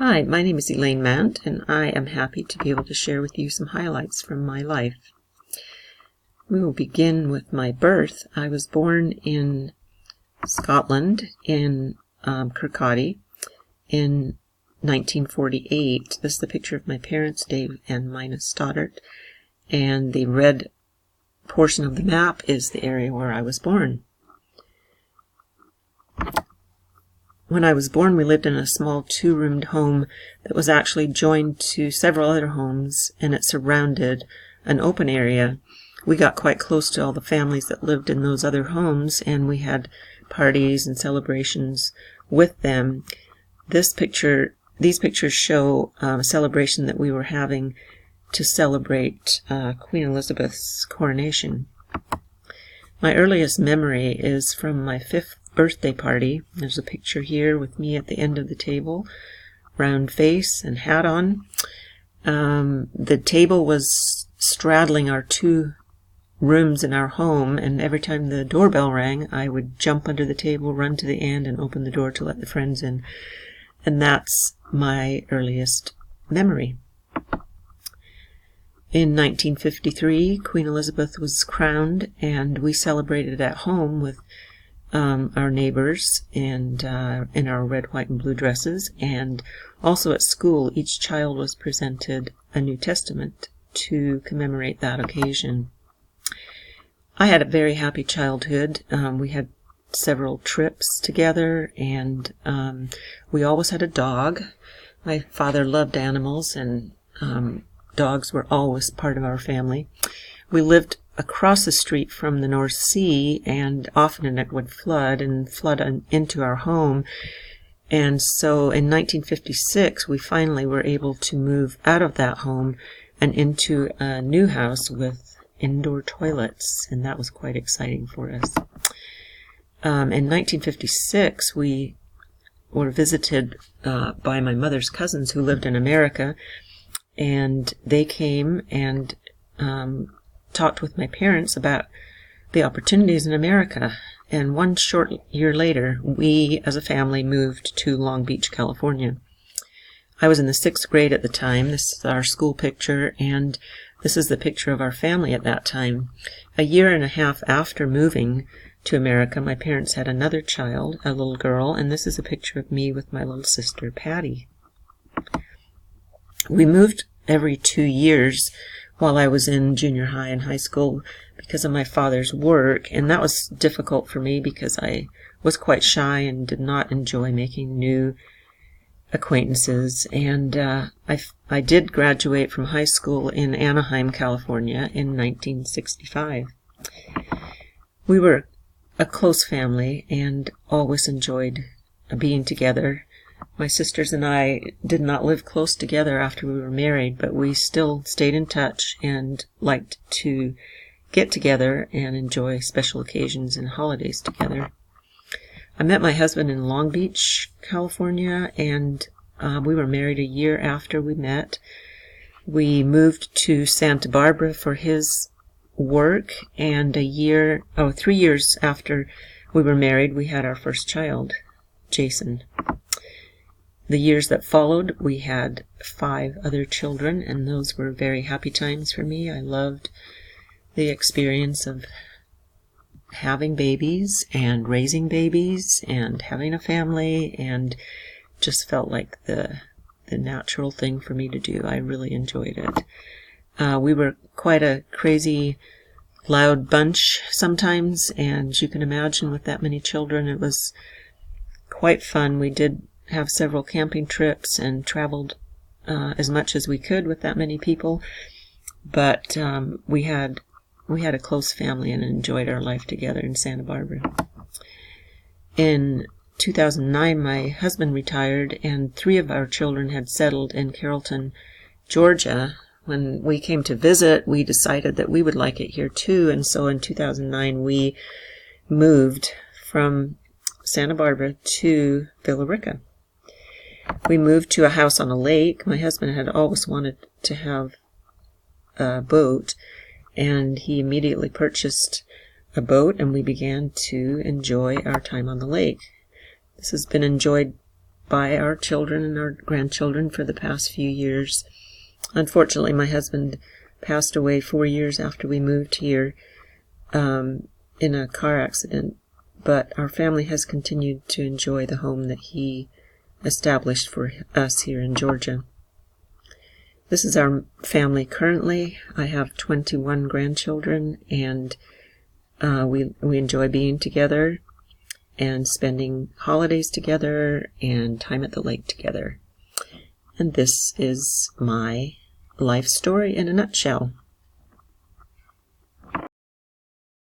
Hi, my name is Elaine and I am happy to be able to share with you some highlights from my life. We will begin with my birth. I was born in Scotland, in Kirkcaldy, in 1948. This is the picture of my parents, Dave and Mina Stoddart, and the red portion of the map is the area where I was born. When I was born, we lived in a small two-roomed home that was actually joined to several other homes, and it surrounded an open area. We got quite close to all the families that lived in those other homes, and we had parties and celebrations with them. These pictures show a celebration that we were having to celebrate Queen Elizabeth's coronation. My earliest memory is from my 5th birthday party. There's a picture here with me at the end of the table, round face and hat on. The table was straddling our 2 rooms in our home, and every time the doorbell rang, I would jump under the table, run to the end, and open the door to let the friends in. And that's my earliest memory. In 1953, Queen Elizabeth was crowned, and we celebrated at home with our neighbors and in our red, white, and blue dresses. And also at school, each child was presented a New Testament to commemorate that occasion. I had a very happy childhood. We had several trips together, and we always had a dog. My father loved animals, and dogs were always part of our family. We lived across the street from the North Sea, and often it would flood into our home. And so in 1956, we finally were able to move out of that home and into a new house with indoor toilets, and that was quite exciting for us. In 1956, we were visited by my mother's cousins who lived in America, and they came and talked with my parents about the opportunities in America. And one short year later, we as a family moved to Long Beach, California. I was in the 6th grade at the time. This is our school picture, and this is the picture of our family at that time. A year and a half after moving to America, my parents had another child, a little girl, and this is a picture of me with my little sister, Patty. We moved every 2 years while I was in junior high and high school because of my father's work, and that was difficult for me because I was quite shy and did not enjoy making new acquaintances. And I did graduate from high school in Anaheim, California in 1965. We were a close family and always enjoyed being together. My sisters and I did not live close together after we were married, but we still stayed in touch and liked to get together and enjoy special occasions and holidays together. I met my husband in Long Beach, California, and we were married a year after we met. We moved to Santa Barbara for his work, and 3 years after we were married, we had our first child, Jason. The years that followed, we had 5 other children, and those were very happy times for me. I loved the experience of having babies and raising babies and having a family, and just felt like the natural thing for me to do. I really enjoyed it. We were quite a crazy, loud bunch sometimes, and you can imagine with that many children, it was quite fun. We did have several camping trips and traveled as much as we could with that many people, but we had a close family and enjoyed our life together in Santa Barbara. In 2009, my husband retired, and 3 of our children had settled in Carrollton, Georgia. When we came to visit, we decided that we would like it here too, and so in 2009 we moved from Santa Barbara to Villa Rica. We moved to a house on a lake. My husband had always wanted to have a boat, and he immediately purchased a boat, and we began to enjoy our time on the lake. This has been enjoyed by our children and our grandchildren for the past few years. Unfortunately, my husband passed away 4 years after we moved here in a car accident, but our family has continued to enjoy the home that he established for us here in Georgia. This is our family currently. I have 21 grandchildren, and we enjoy being together and spending holidays together and time at the lake together. And this is my life story in a nutshell.